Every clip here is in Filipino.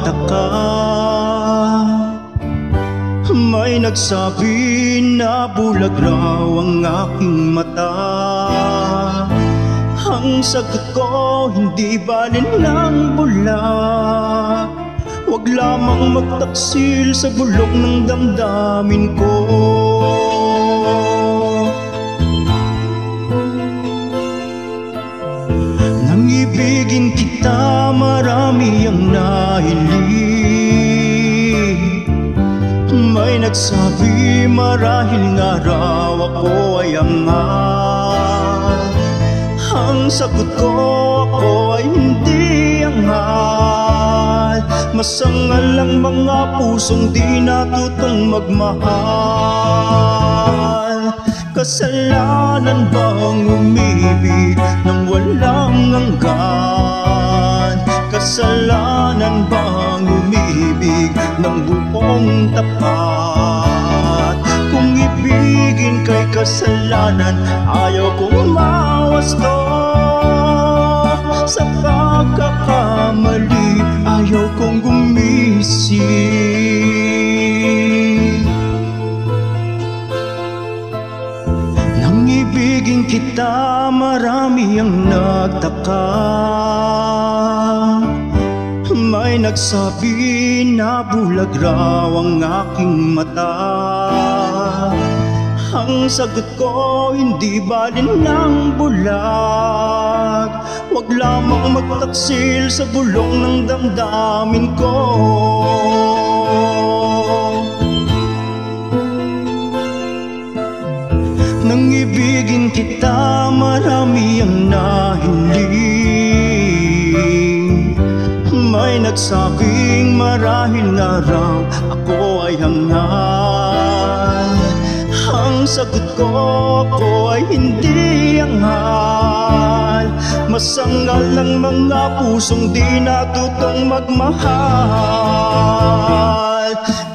nagtaka. May nagsabi na bulag raw ang aking mata. Ang sagot ko, hindi balin ng bulag. Huwag lamang magtaksil sa bulok ng damdamin ko. Nang ibigin kita, marami ang nahiling. May nagsabi marahil nga raw ako ay angal. Ang sagot ko, ako ay hindi angal. Masangal ang mga pusong di natutong magmahal. Kasalanan bang umibig nang walang hanggan? Kasalanan bang umibig ng buong tapat? Kung ibigin kay kasalanan, ayaw kong mawasto. Sa pagkakamali, ayaw kong gumising. Nang ibigin kita, marami ang nagtaka. May nagsabi na bulag raw ang aking mata. Ang sagot ko, hindi balin ng bulag. Huwag lamang magtaksil sa bulong ng damdamin ko. Nang ibigin kita, marami ang nahiling. May nagsabing marahil nga raw ako ay hangal. Ang sagot ko, ako ay hindi angal. Masangal ang mga pusong di natutong magmahal.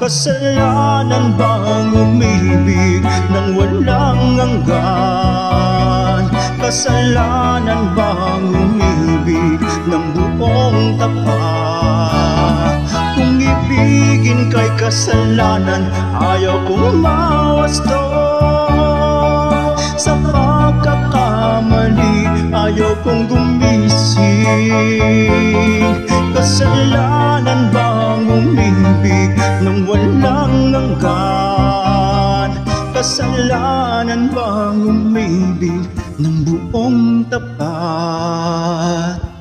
Kasalanan bang umibig nang walang hanggan? Kasalanan bang umibig ng buong tapat? Kung ibigin kay kasalanan, ayaw kong mawasto. Sa pagkakamali, ayaw kong gumising. Kasalanan bang umibig nang walang hanggan? Kasalanan bang umibig ng buong tapat?